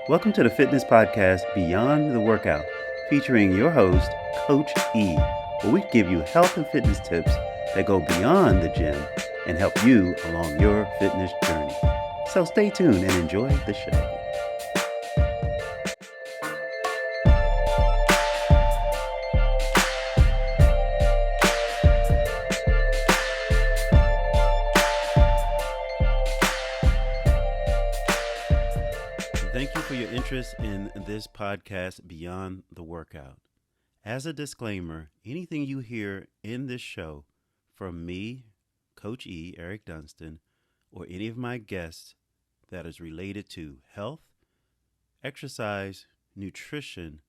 Welcome to the fitness podcast Beyond the Workout, featuring your host, Coach E, where we give you health and fitness tips that go beyond the gym and help you along your fitness journey. So stay tuned and enjoy the show. Thank you for your interest in this podcast, Beyond the Workout. As a disclaimer, anything you hear in this show from me, Coach E, Eric Dunstan, or any of my guests that is related to health, exercise, nutrition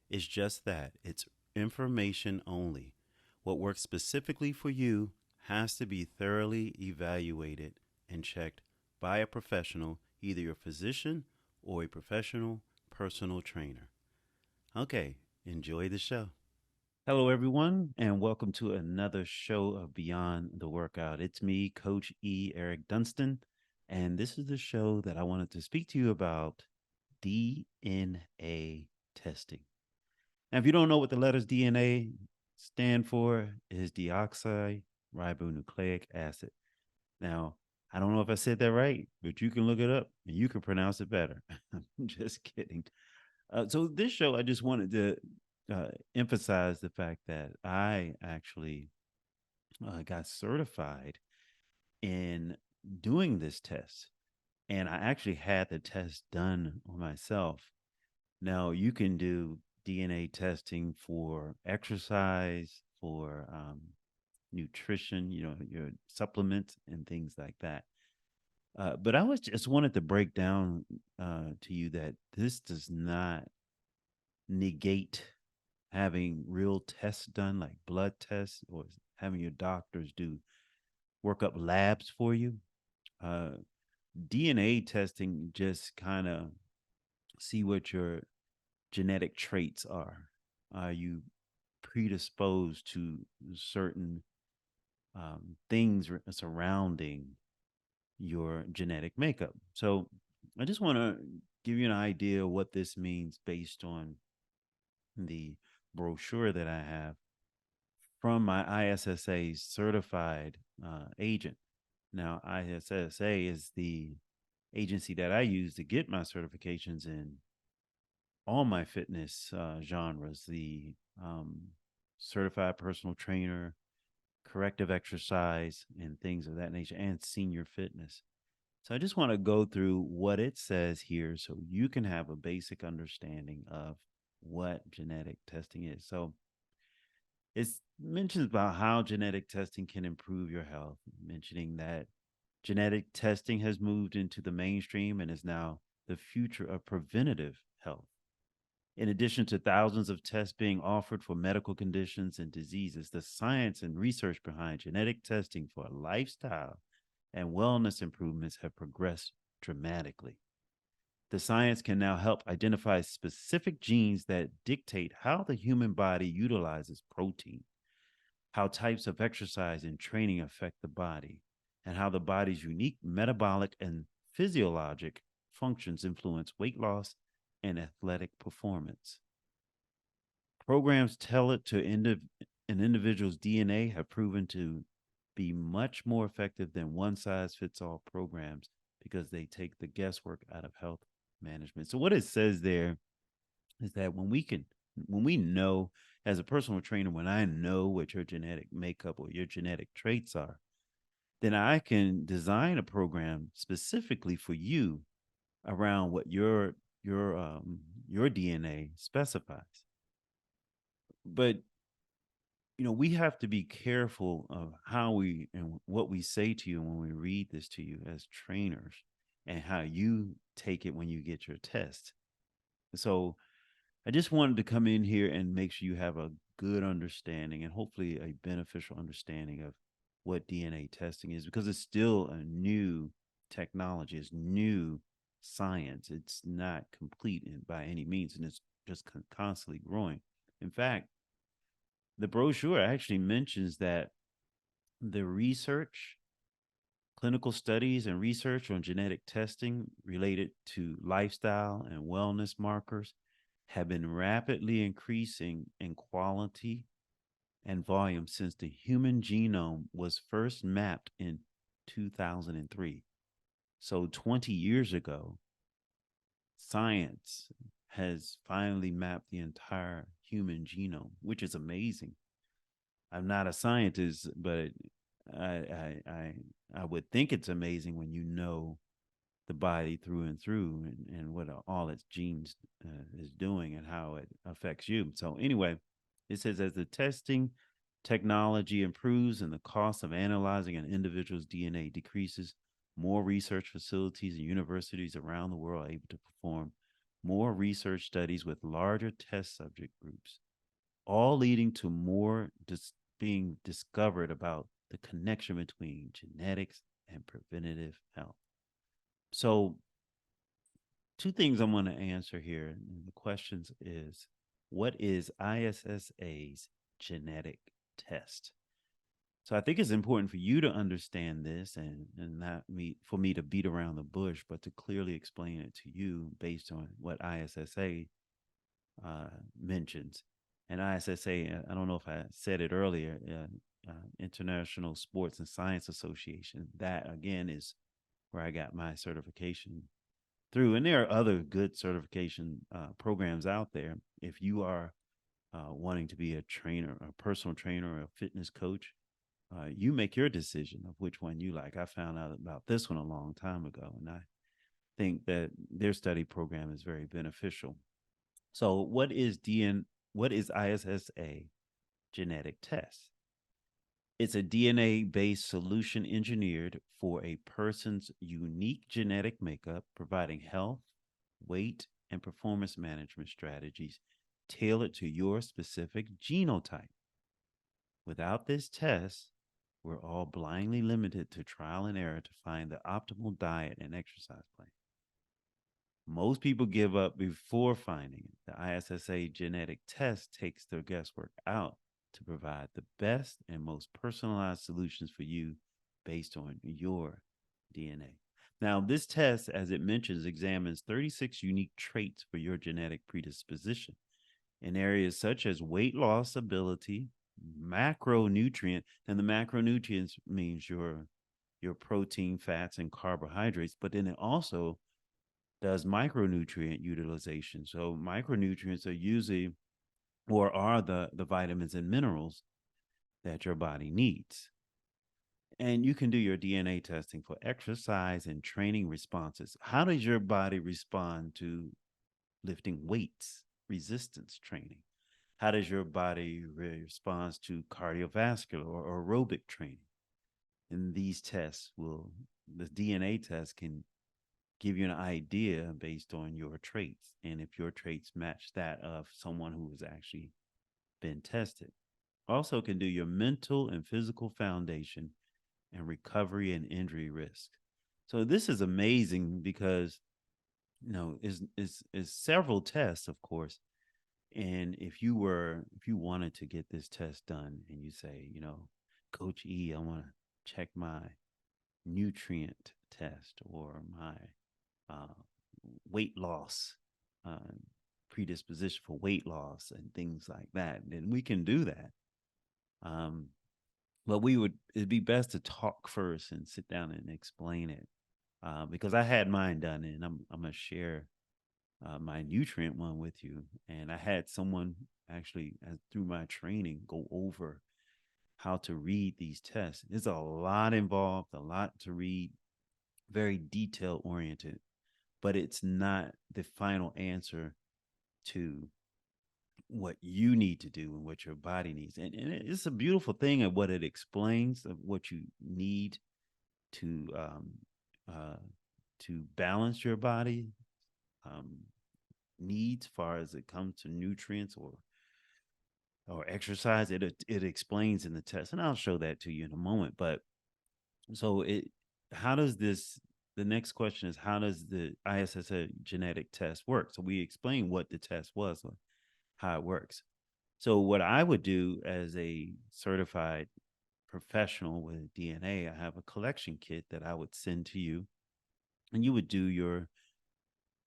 is just that. It's information only. What works specifically for you has to be thoroughly evaluated and checked by a professional, either your physician or a professional personal trainer. Okay, enjoy the show. Hello, everyone, and welcome to another show of Beyond the Workout. It's me, Coach E, Eric Dunstan, and this is the show that I wanted to speak to you about DNA testing. Now, if you don't know what the letters DNA stand for, is deoxyribonucleic acid. Now, I don't know if I said that right, but you can look it up and you can pronounce it better. I'm just kidding. So this show, I just wanted to emphasize the fact that I actually got certified in doing this test. And I actually had the test done on myself. Now, you can do DNA testing for exercise, for nutrition, your supplements and things like that. But I was just wanted to break down to you that this does not negate having real tests done, like blood tests, or having your doctors do workup labs for you. DNA testing just kind of see what your genetic traits are. Are you predisposed to certain things surrounding your genetic makeup? So I just want to give you an idea of what this means based on the brochure that I have from my ISSA certified agent. Now, ISSA is the agency that I use to get my certifications in all my fitness genres, the certified personal trainer, corrective exercise, and things of that nature, and senior fitness. So I just want to go through what it says here so you can have a basic understanding of what genetic testing is. So it mentions about how genetic testing can improve your health, mentioning that genetic testing has moved into the mainstream and is now the future of preventative health. In addition to thousands of tests being offered for medical conditions and diseases, the science and research behind genetic testing for lifestyle and wellness improvements have progressed dramatically. The science can now help identify specific genes that dictate how the human body utilizes protein, how types of exercise and training affect the body, and how the body's unique metabolic and physiologic functions influence weight loss and athletic performance. Programs tailored to an individual's DNA have proven to be much more effective than one-size-fits-all programs because they take the guesswork out of health management. So what it says there is that when we know, as a personal trainer, when I know what your genetic makeup or your genetic traits are, then I can design a program specifically for you around what your DNA specifies. But we have to be careful of how we and what we say to you when we read this to you as trainers, and how you take it when you get your test. So I just wanted to come in here and make sure you have a good understanding and hopefully a beneficial understanding of what DNA testing is, because it's still a new technology, it's new science. It's not complete by any means, and it's just constantly growing. In fact, the brochure actually mentions that the research Clinical studies and research on genetic testing related to lifestyle and wellness markers have been rapidly increasing in quality and volume since the human genome was first mapped in 2003. So 20 years ago, science has finally mapped the entire human genome, which is amazing. I'm not a scientist, but I I I, I would think it's amazing when you know the body through and through, and what all its genes is doing and how it affects you. So anyway, it says as the testing technology improves and the cost of analyzing an individual's DNA decreases, more research facilities and universities around the world are able to perform more research studies with larger test subject groups, all leading to more being discovered about the connection between genetics and preventative health. So, two things I'm going to answer here. And the questions is, what is ISSA's genetic test? So I think it's important for you to understand this, and not me for me to beat around the bush, but to clearly explain it to you based on what ISSA mentions. And ISSA, I don't know if I said it earlier, International Sports and Science Association. That again is where I got my certification through. And there are other good certification programs out there. If you are wanting to be a trainer, a personal trainer, or a fitness coach, you make your decision of which one you like. I found out about this one a long time ago, and I think that their study program is very beneficial. So, what is ISSA genetic test? It's a DNA based solution engineered for a person's unique genetic makeup, providing health, weight, and performance management strategies tailored to your specific genotype. Without this test, we're all blindly limited to trial and error to find the optimal diet and exercise plan. Most people give up before finding it. The ISSA genetic test takes the guesswork out to provide the best and most personalized solutions for you based on your DNA. Now, this test, as it mentions, examines 36 unique traits for your genetic predisposition in areas such as weight loss ability, macronutrient, and the macronutrients means your protein, fats, and carbohydrates, but then it also does micronutrient utilization. So micronutrients are usually or are the vitamins and minerals that your body needs. And you can do your DNA testing for exercise and training responses. How does your body respond to lifting weights, resistance training? How does your body respond to cardiovascular or aerobic training? And these tests the DNA test can give you an idea based on your traits, and if your traits match that of someone who has actually been tested. Also can do your mental and physical foundation and recovery and injury risk. So this is amazing because is several tests, of course. And if you wanted to get this test done and you say, Coach E, I want to check my nutrient test or my uh, weight loss, uh, predisposition for weight loss and things like that, then we can do that. Um, but it'd be best to talk first and sit down and explain it, because I had mine done, and I'm gonna share my nutrient one with you. And I had someone actually through my training go over how to read these tests. There's a lot involved, a lot to read, very detail oriented, but it's not the final answer to what you need to do and what your body needs. And it's a beautiful thing of what it explains of what you need to uh, balance your body um, needs, as far as it comes to nutrients or exercise. It explains in the test, and I'll show that to you in a moment. But so how does this? The next question is, how does the ISSA genetic test work? So we explained what the test was, how it works. So what I would do as a certified professional with DNA, I have a collection kit that I would send to you, and you would do your,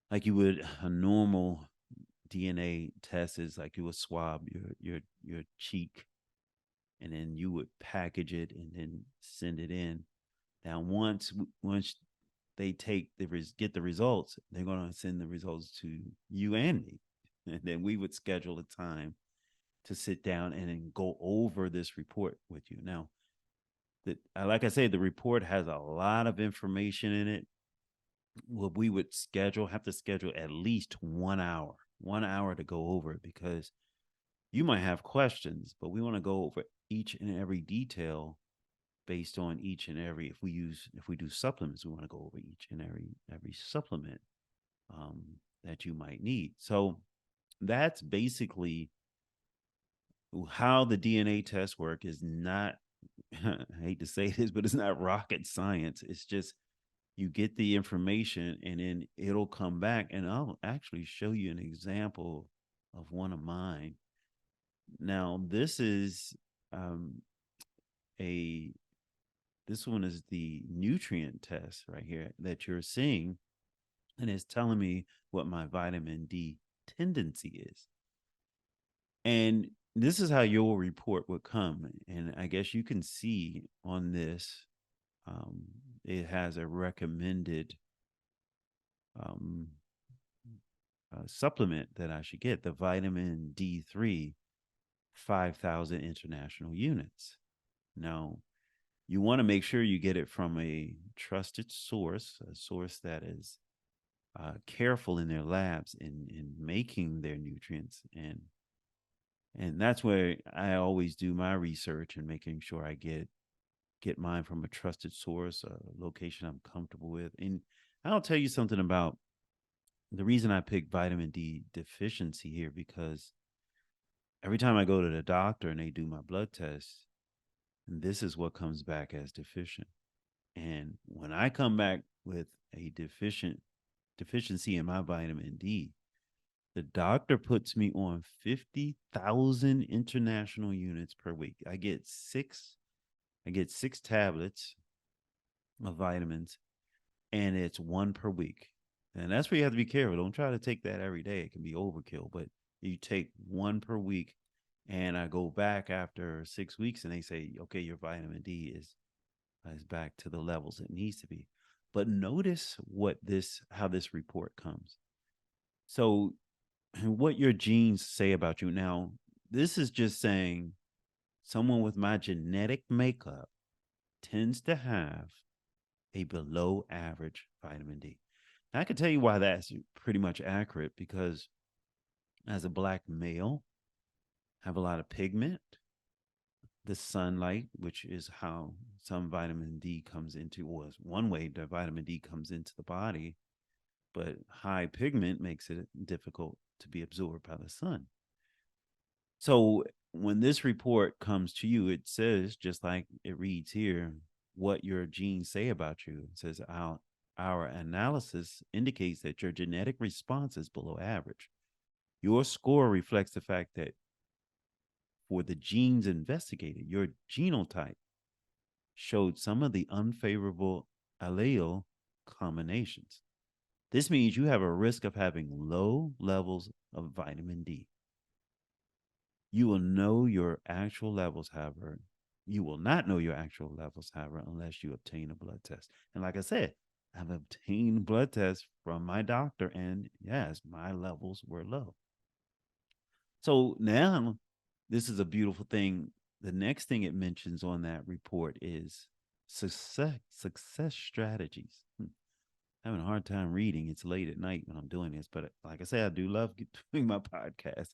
like you would a normal DNA test is like you would swab your cheek, and then you would package it and then send it in. Now once they take get the results, they're going to send the results to you and me, and then we would schedule a time to sit down and then go over this report with you. Now, like I say, the report has a lot of information in it. Well, we would have to schedule at least 1 hour to go over it, because you might have questions, but we want to go over each and every detail based on each and every. If we do supplements, we want to go over each and every supplement um, that you might need. So that's basically how the DNA tests work. Is not I hate to say this, but it's not rocket science. It's just you get the information and then it'll come back, and I'll actually show you an example of one of mine. Now, um, a this one is the nutrient test right here that you're seeing, and it's telling me what my vitamin D tendency is. And this is how your report would come. And I guess you can see on this, um, it has a recommended um, supplement that I should get, the vitamin D3, 5,000 international units. Now, you want to make sure you get it from a trusted source, a source that is careful in their labs in making their nutrients, and that's where I always do my research and making sure I get mine from a trusted source, a location I'm comfortable with. And I'll tell you something about the reason I picked vitamin D deficiency here, because every time I go to the doctor and they do my blood tests, this is what comes back as deficient. And when I come back with a deficiency in my vitamin D, the doctor puts me on 50,000 international units per week. I get six tablets of vitamins, and it's one per week. And that's where you have to be careful. Don't try to take that every day. It can be overkill, but you take one per week. And I go back after 6 weeks and they say, okay, your vitamin D is back to the levels it needs to be. But notice how this report comes. So what your genes say about you. Now, this is just saying someone with my genetic makeup tends to have a below average vitamin D. Now, I can tell you why that's pretty much accurate, because as a black male, I have a lot of pigment, the sunlight, which is how some vitamin D comes into, or one way the vitamin D comes into the body, but high pigment makes it difficult to be absorbed by the sun. So when this report comes to you, it says, just like it reads here, what your genes say about you. It says our analysis indicates that your genetic response is below average. Your score reflects the fact that for the genes investigated, your genotype showed some of the unfavorable allele combinations. This means you have a risk of having low levels of vitamin D. You will know your actual levels, however. You will not know your actual levels, however, unless you obtain a blood test. And like I said, I've obtained blood tests from my doctor, and yes, my levels were low. So now, this is a beautiful thing. The next thing it mentions on that report is success strategies. Having a hard time reading. It's late at night when I'm doing this, but like I said, I do love doing my podcast.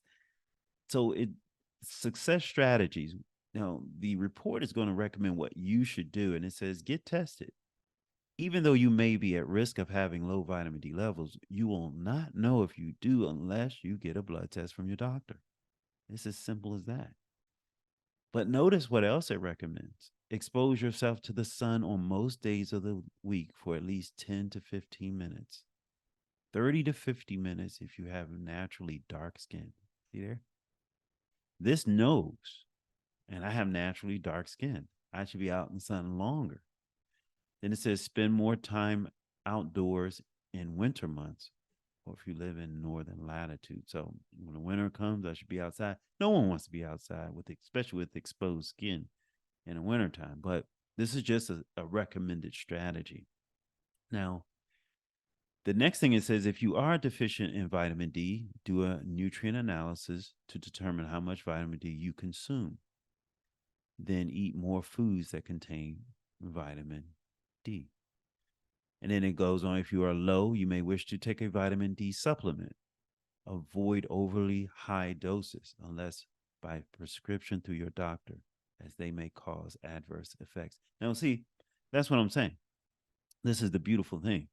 So success strategies. Now, the report is going to recommend what you should do, and it says get tested. Even though you may be at risk of having low vitamin D levels, you will not know if you do unless you get a blood test from your doctor. It's as simple as that. But notice what else it recommends. Expose yourself to the sun on most days of the week for at least 10 to 15 minutes. 30 to 50 minutes if you have naturally dark skin. See there? This knows, and I have naturally dark skin. I should be out in the sun longer. Then it says spend more time outdoors in winter months, or if you live in northern latitude. So when the winter comes, I should be outside. No one wants to be outside with, especially with exposed skin in the wintertime. But this is just a recommended strategy. Now, the next thing it says, if you are deficient in vitamin D, do a nutrient analysis to determine how much vitamin D you consume. Then eat more foods that contain vitamin D. And then it goes on, if you are low, you may wish to take a vitamin D supplement. Avoid overly high doses unless by prescription through your doctor, as they may cause adverse effects. Now, see, that's what I'm saying. This is the beautiful thing.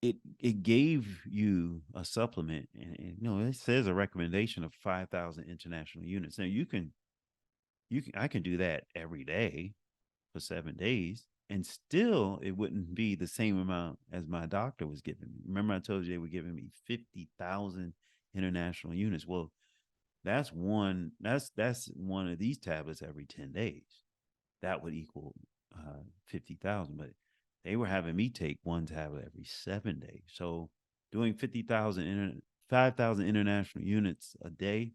It gave you a supplement, and it says a recommendation of 5,000 international units. Now I can do that every day for 7 days, and still it wouldn't be the same amount as my doctor was giving me. Remember, I told you they were giving me 50,000 international units. Well, that's one. That's one of these tablets every 10 days. That would equal 50,000. But they were having me take one tablet every 7 days. So doing 5,000 international units a day,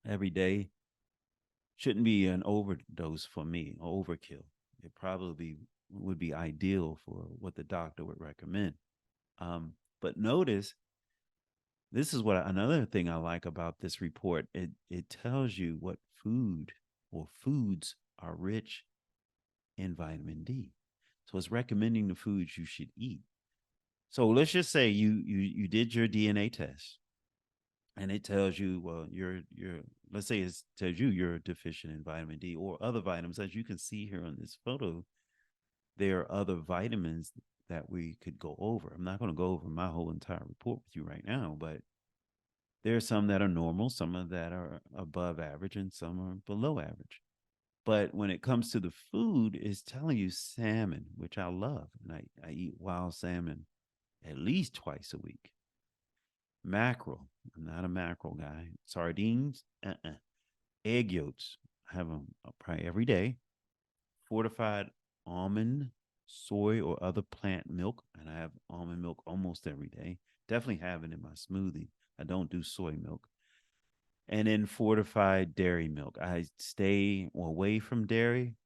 every day, shouldn't be an overdose for me, or overkill. It probably would be ideal for what the doctor would recommend. But notice, this is what another thing I like about this report. It tells you what food or foods are rich in vitamin D. So it's recommending the foods you should eat. So let's just say you did your DNA test, and it tells you, well, you're let's say it tells you you're deficient in vitamin D or other vitamins. As you can see here on this photo, there are other vitamins that we could go over. I'm not going to go over my whole entire report with you right now, but there are some that are normal, some of that are above average, and some are below average. But when it comes to the food, it's telling you salmon, which I love, and I eat wild salmon at least twice a week. Mackerel, I'm not a mackerel guy. Sardines, egg yolks, I have them probably every day. Fortified almond, soy, or other plant milk, and I have almond milk almost every day. Definitely have it in my smoothie. I don't do soy milk. And then fortified dairy milk. I stay away from dairy.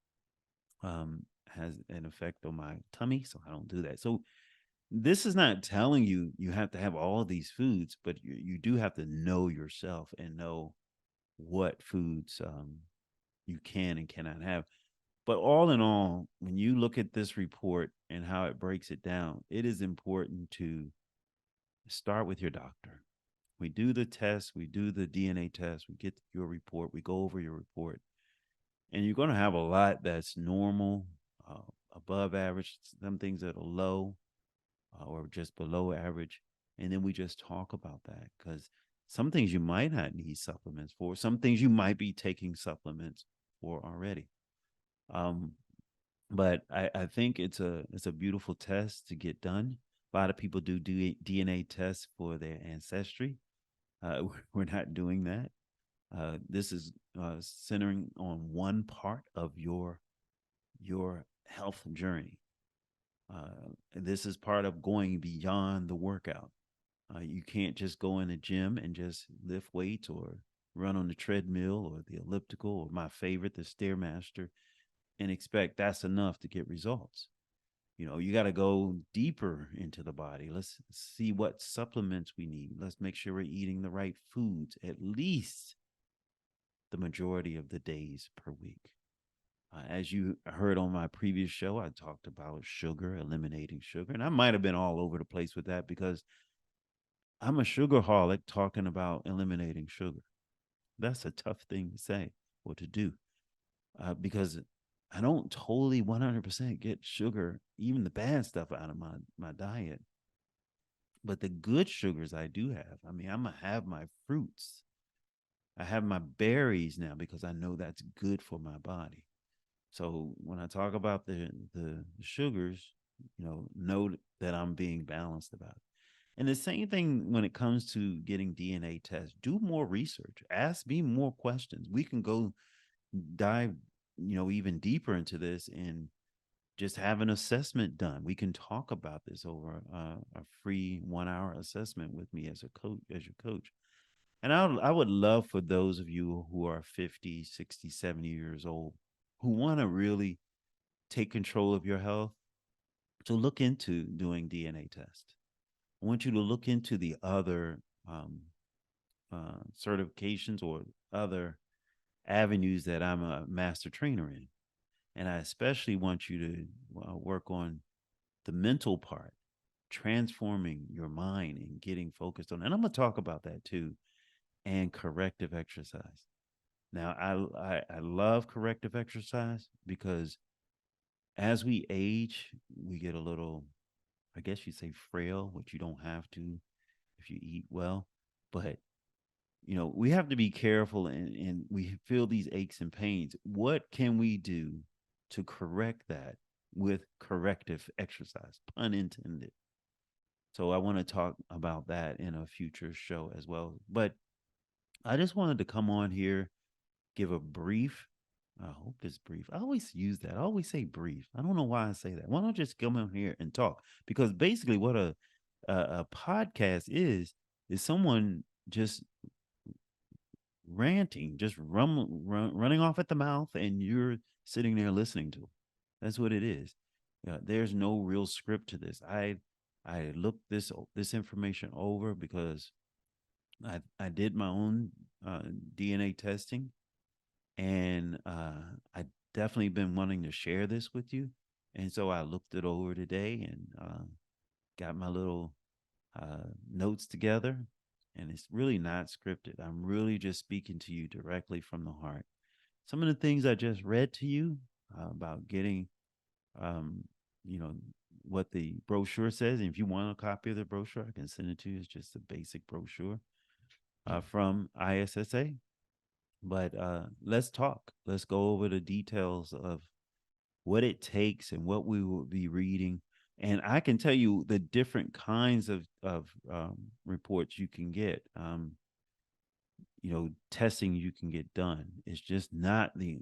Has an effect on my tummy, so I don't do that. So this is not telling you you have to have all these foods, but you do have to know yourself and know what foods you can and cannot have. But all in all, when you look at this report and how it breaks it down, it is important to start with your doctor. We do the test, we do the DNA test, we get your report, we go over your report, and you're going to have a lot that's normal, above average, some things that are low, or just below average. And then we just talk about that, because some things you might not need supplements for, some things you might be taking supplements for already. Um, but I think it's a beautiful test to get done. A lot of people do DNA tests for their ancestry. We're not doing that. This is centering on one part of your health journey. This is part of going beyond the workout. You can't just go in the gym and just lift weights or run on the treadmill or the elliptical, or my favorite, the Stairmaster, and expect that's enough to get results. You got to go deeper into the body. Let's see what supplements we need. Let's make sure we're eating the right foods at least the majority of the days per week. As you heard on my previous show, I talked about sugar, eliminating sugar, and I might have been all over the place with that because I'm a sugarholic talking about eliminating sugar. That's a tough thing to say or to do, because I don't totally 100% get sugar, even the bad stuff, out of my diet. But the good sugars I do have, I mean, I'm going to have my fruits. I have my berries now because I know that's good for my body. So when I talk about the sugars, know that I'm being balanced about it. And the same thing when it comes to getting DNA tests. Do more research. Ask me more questions. We can go dive even deeper into this and just have an assessment done. We can talk about this over a free 1 hour assessment with me as a coach, as your coach. And I would love for those of you who are 50, 60, 70 years old who want to really take control of your health to look into doing DNA tests. I want you to look into the other certifications or other avenues that I'm a master trainer in. And I especially want you to work on the mental part, transforming your mind and getting focused on. And I'm going to talk about that too, and corrective exercise. Now, I love corrective exercise because as we age, we get a little, I guess you say frail, which you don't have to if you eat well. But we have to be careful, and we feel these aches and pains. What can we do to correct that with corrective exercise, pun intended? So I want to talk about that in a future show as well. But I just wanted to come on here, give a brief. I hope it's brief. I always use that. I always say brief. I don't know why I say that. Why don't I just come on here and talk? Because basically, what a podcast is someone just ranting, just running off at the mouth, and you're sitting there listening to them. That's what it is. There's no real script to this. I looked this information over because I did my own DNA testing, and I definitely been wanting to share this with you, and so I looked it over today and got my little notes together, and it's really not scripted. I'm really just speaking to you directly from the heart. Some of the things I just read to you about getting, um, you know, what the brochure says. And if you want a copy of the brochure, I can send it to you. It's just a basic brochure from ISSA. But let's talk. Let's go over the details of what it takes and what we will be reading. And I can tell you the different kinds of reports you can get. Testing you can get done. It's just not the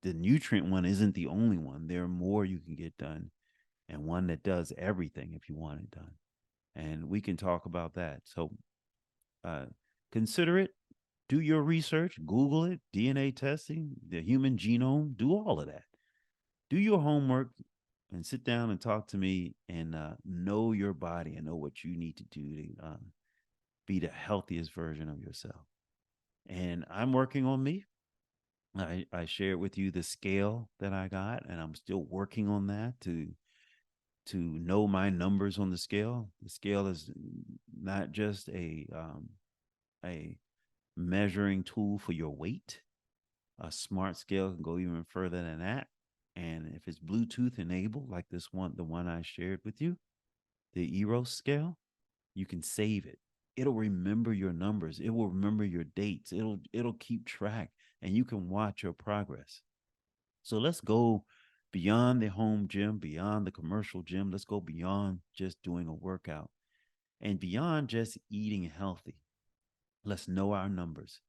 nutrient one isn't the only one. There are more you can get done, and one that does everything if you want it done. And we can talk about that. So uh, consider it. Do your research. Google it. DNA testing, the human genome. Do all of that. Do your homework and sit down and talk to me and know your body and know what you need to do to be the healthiest version of yourself. And I'm working on me. I shared with you the scale that I got, and I'm still working on that to know my numbers on the scale. The scale is not just a measuring tool for your weight. A smart scale can go even further than that. And if it's Bluetooth enabled, like this one, the one I shared with you, the Eros scale, you can save it. It'll remember your numbers. It will remember your dates. It'll keep track, and you can watch your progress. So let's go beyond the home gym, beyond the commercial gym. Let's go beyond just doing a workout and beyond just eating healthy. Let's know our numbers.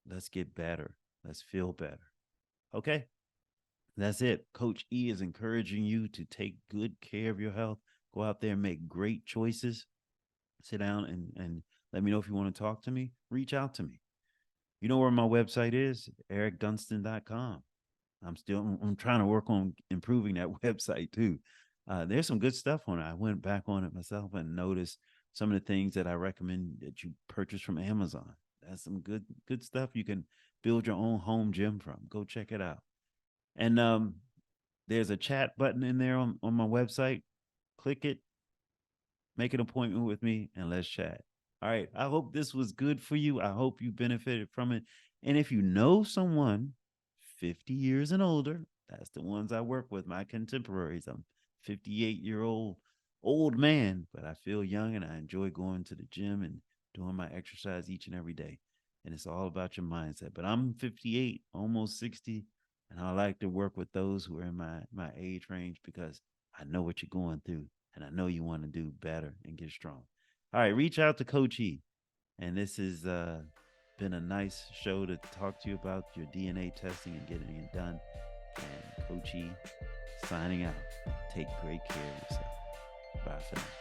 Let's get better. Let's feel better. Okay. That's it. Coach E is encouraging you to take good care of your health. Go out there and make great choices. Sit down and let me know if you want to talk to me. Reach out to me. You know where my website is? ericdunston.com. I'm trying to work on improving that website too. There's some good stuff on it. I went back on it myself and noticed some of the things that I recommend that you purchase from Amazon. That's some good stuff you can build your own home gym from. Go check it out. And there's a chat button in there on my website. Click it, make an appointment with me, and let's chat. All right. I hope this was good for you. I hope you benefited from it. And if you know someone 50 years and older, that's the ones I work with, my contemporaries. I'm 58-year-old man, but I feel young and I enjoy going to the gym and doing my exercise each and every day. And it's all about your mindset. But I'm 58, almost 60, and I like to work with those who are in my age range because I know what you're going through and I know you want to do better and get strong. All right, reach out to Coach E. And this has been a nice show to talk to you about your DNA testing and getting it done. And Coach E signing out. Take great care of yourself. Bye for now.